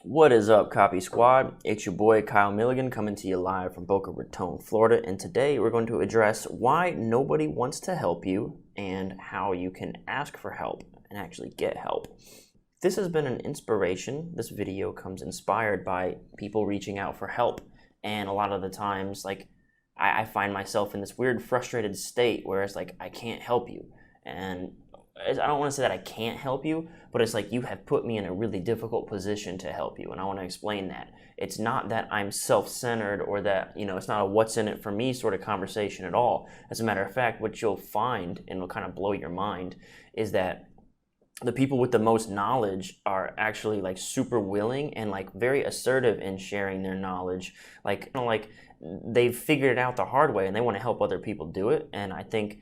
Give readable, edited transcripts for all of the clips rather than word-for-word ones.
What is up, Copy Squad? It's your boy Kyle Milligan coming to you live from Boca Raton, Florida, and today we're going to address why nobody wants to help you and how you can ask for help and actually get help. This has been an inspiration. This video comes inspired by people reaching out for help, and a lot of the times, I find myself in this weird frustrated state where it's like, I can't help you, and I don't want to say that I can't help you, but it's like you have put me in a really difficult position to help you, and I want to explain that. It's not that I'm self-centered or that, it's not a what's in it for me sort of conversation at all. As a matter of fact, what you'll find, and will kind of blow your mind, is that the people with the most knowledge are actually super willing and very assertive in sharing their knowledge. They've figured it out the hard way and they want to help other people do it. And I think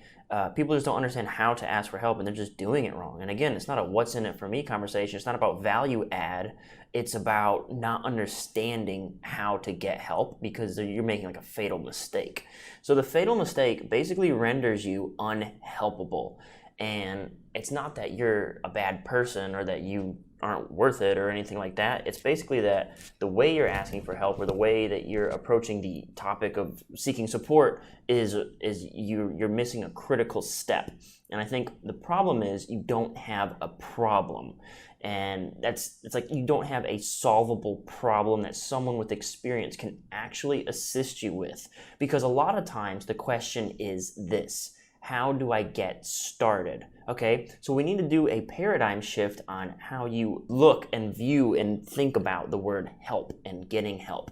people just don't understand how to ask for help and they're just doing it wrong. And again, it's not a what's in it for me conversation. It's not about value add. It's about not understanding how to get help because you're making a fatal mistake. So the fatal mistake basically renders you unhelpable. And it's not that you're a bad person or that you aren't worth it or anything like that. It's basically that the way you're asking for help or the way that you're approaching the topic of seeking support is you're missing a critical step. And I think the problem is you don't have a problem. And it's like you don't have a solvable problem that someone with experience can actually assist you with. Because a lot of times the question is this: how do I get started? Okay, so we need to do a paradigm shift on how you look and view and think about the word help and getting help.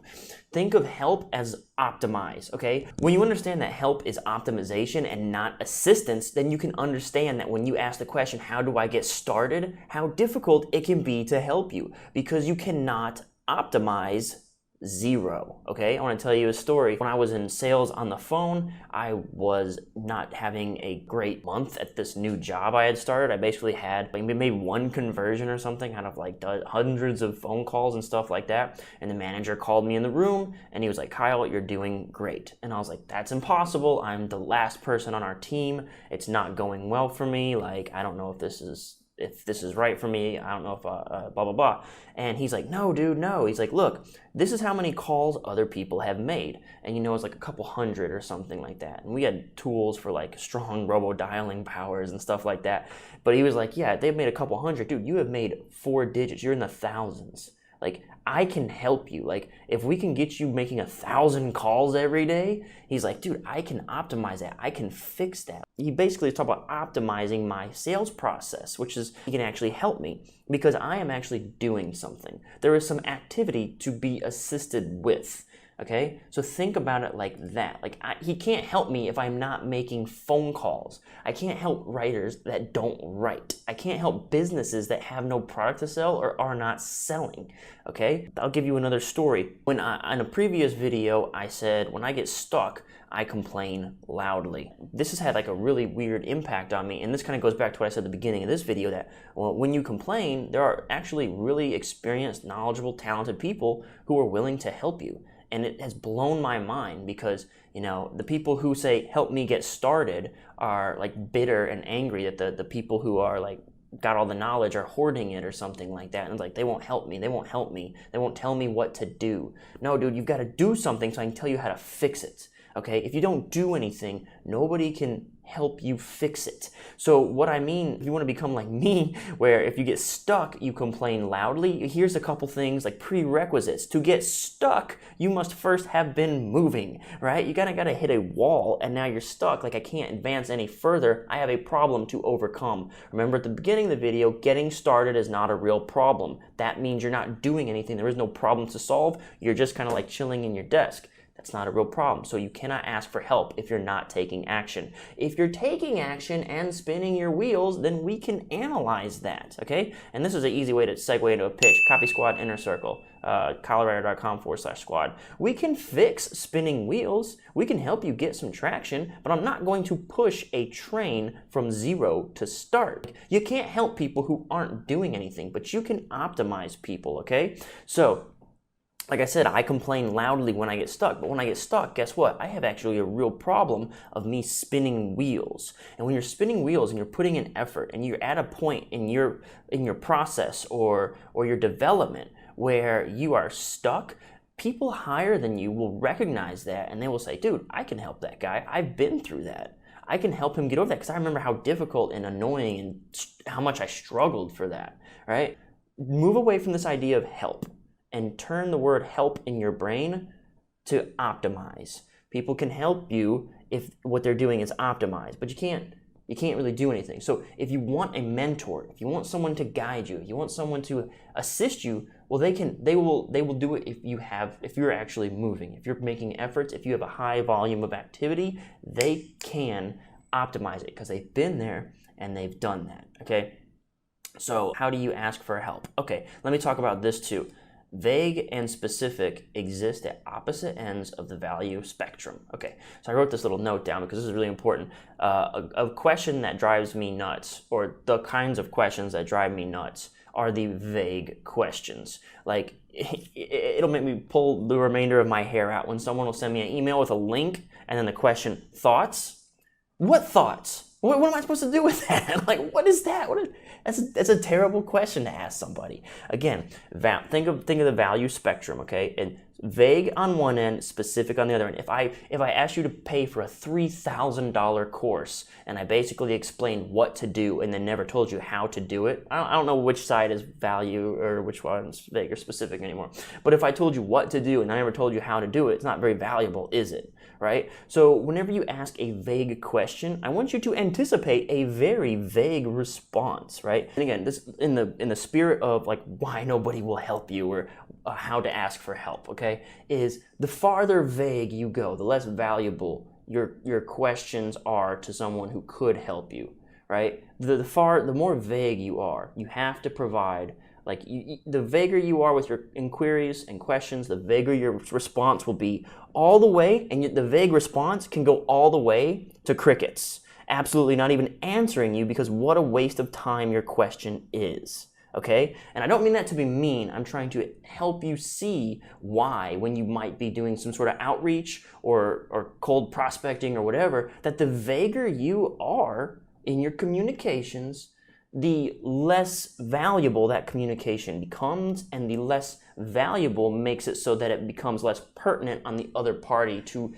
Think of help as optimize, okay? When you understand that help is optimization and not assistance, then you can understand that when you ask the question, how do I get started? How difficult it can be to help you because you cannot optimize zero, okay? I want to tell you a story. When I was in sales on the phone, I was not having a great month at this new job I had started. I basically had maybe one conversion or something out of hundreds of phone calls and stuff like that. And the manager called me in the room and he was like, "Kyle, you're doing great." And I was like, "That's impossible. I'm the last person on our team. It's not going well for me. I don't know if this is right for me. I don't know if blah, blah, blah." And he's like, "No, dude, no." He's like, "Look, this is how many calls other people have made." And it's a couple hundred or something like that. And we had tools for strong robo-dialing powers and stuff like that. But he was like, "Yeah, they've made a couple hundred. Dude, you have made 4 digits. You're in the thousands. I can help you. If we can get you making 1,000 calls every day," he's like, "Dude, I can optimize that. I can fix that." He basically talked about optimizing my sales process, which is he can actually help me because I am actually doing something. There is some activity to be assisted with. Okay, so think about it like that. He can't help me if I'm not making phone calls. I can't help writers that don't write. I can't help businesses that have no product to sell or are not selling. Okay, I'll give you another story. In a previous video, I said when I get stuck, I complain loudly. This has had a really weird impact on me, and this kind of goes back to what I said at the beginning of this video, that when you complain, there are actually really experienced, knowledgeable, talented people who are willing to help you. And it has blown my mind because, the people who say, "Help me get started," are bitter and angry that the people who are got all the knowledge are hoarding it or something like that. And it's they won't help me. They won't help me. They won't tell me what to do. No, dude, you've got to do something so I can tell you how to fix it. Okay? If you don't do anything, nobody can help you fix it. So what I mean, if you want to become like me, where if you get stuck, you complain loudly, here's a couple things prerequisites. To get stuck, you must first have been moving, right? You gotta hit a wall and now you're stuck. I can't advance any further. I have a problem to overcome. Remember at the beginning of the video, getting started is not a real problem. That means you're not doing anything. There is no problem to solve. You're just kind of chilling in your desk. That's not a real problem. So you cannot ask for help if you're not taking action. If you're taking action and spinning your wheels, then we can analyze that, okay? And this is an easy way to segue into a pitch. Copy Squad Inner Circle, copywriter.com/squad. We can fix spinning wheels. We can help you get some traction, but I'm not going to push a train from zero to start. You can't help people who aren't doing anything, but you can optimize people, okay? So, like I said, I complain loudly when I get stuck, but when I get stuck, guess what? I have actually a real problem of me spinning wheels. And when you're spinning wheels and you're putting in effort and you're at a point in your process or your development where you are stuck, people higher than you will recognize that and they will say, dude, I can help that guy. I've been through that. I can help him get over that because I remember how difficult and annoying and how much I struggled for that, right? Move away from this idea of help and turn the word help in your brain to optimize. People can help you if what they're doing is optimized, but you can't really do anything. So if you want a mentor, if you want someone to guide you, if you want someone to assist you, well, they will do it if you're actually moving, if you're making efforts, if you have a high volume of activity, they can optimize it because they've been there and they've done that, okay? So how do you ask for help? Okay, let me talk about this too. Vague and specific exist at opposite ends of the value spectrum. Okay, so I wrote this little note down because this is really important. A question that drives me nuts, or the kinds of questions that drive me nuts, are the vague questions. Like, it'll make me pull the remainder of my hair out when someone will send me an email with a link and then the question, thoughts? What thoughts? What am I supposed to do with that? Like, what is that? That's a terrible question to ask somebody. Again, think of the value spectrum, okay? And vague on one end, specific on the other end. If I asked you to pay for a $3,000 course and I basically explained what to do and then never told you how to do it, I don't know which side is value or which one's vague or specific anymore. But if I told you what to do and I never told you how to do it, it's not very valuable, is it? Right? So whenever you ask a vague question, I want you to anticipate a very vague response, right? And again, this in the spirit of like why nobody will help you or how to ask for help, okay? Is the farther vague you go, the less valuable your questions are to someone who could help you, right? The more vague you are, you have to provide. Like, the vaguer you are with your inquiries and questions, the vaguer your response will be all the way, and the vague response can go all the way to crickets. Absolutely not even answering you because what a waste of time your question is, okay? And I don't mean that to be mean. I'm trying to help you see why, when you might be doing some sort of outreach or cold prospecting or whatever, that the vaguer you are in your communications, the less valuable that communication becomes, and the less valuable makes it so that it becomes less pertinent on the other party to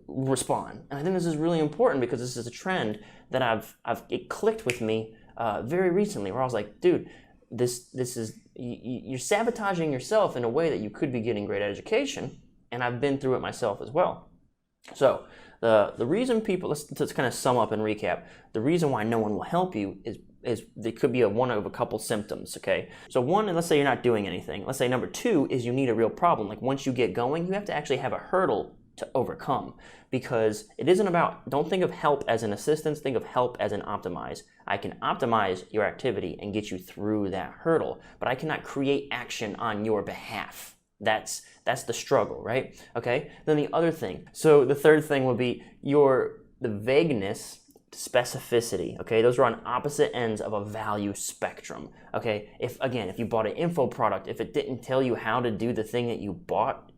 respond. And I think this is really important because this is a trend that it clicked with me very recently, where I was like, dude, this is you're sabotaging yourself in a way that you could be getting great education, and I've been through it myself as well. So the reason people, let's kind of sum up and recap. The reason why no one will help you is there could be one of a couple symptoms, okay? So one, and let's say you're not doing anything. Let's say number two is you need a real problem. Like, once you get going, you have to actually have a hurdle to overcome, because it isn't about, don't think of help as an assistance, think of help as an optimize. I can optimize your activity and get you through that hurdle, but I cannot create action on your behalf. That's the struggle, right? Okay, then the other thing. So the third thing would be the vagueness, specificity, okay? Those are on opposite ends of a value spectrum, okay? If you bought an info product, if it didn't tell you how to do the thing that you bought,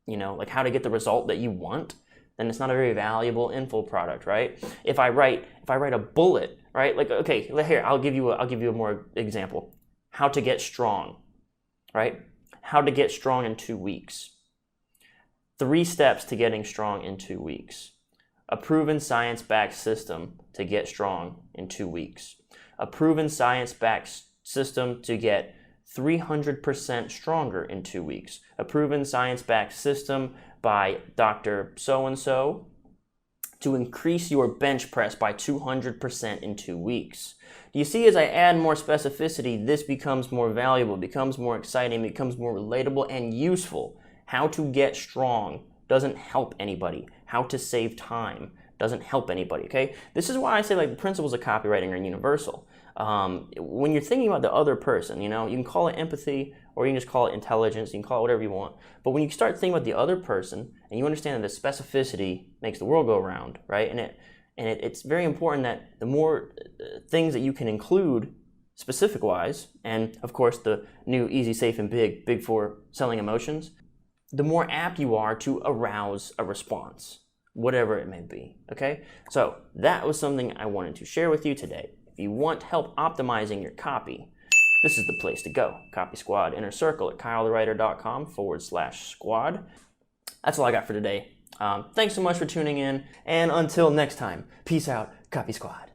like how to get the result that you want, then it's not a very valuable info product, right? If I write a bullet, right? Like, okay, here, I'll give you a more example. How to get strong, right? How to get strong in 2 weeks. 3 steps to getting strong in 2 weeks. A proven science-backed system to get strong in 2 weeks. A proven science-backed system to get 300% stronger in 2 weeks. A proven science-backed system by Dr. So-and-so to increase your bench press by 200% in 2 weeks. Do you see, as I add more specificity, this becomes more valuable, becomes more exciting, becomes more relatable and useful. How to get strong doesn't help anybody. How to save time doesn't help anybody, okay? This is why I say, like, the principles of copywriting are universal. When you're thinking about the other person, you can call it empathy, or you can just call it intelligence, you can call it whatever you want. But when you start thinking about the other person, and you understand that the specificity makes the world go round, right? And it's very important that the more things that you can include specific-wise, and of course the new easy, safe, and big for selling emotions, the more apt you are to arouse a response, whatever it may be, okay? So that was something I wanted to share with you today. If you want help optimizing your copy, this is the place to go. Copy Squad Inner Circle at kylethewriter.com/squad. That's all I got for today. Thanks so much for tuning in, and until next time, peace out, Copy Squad.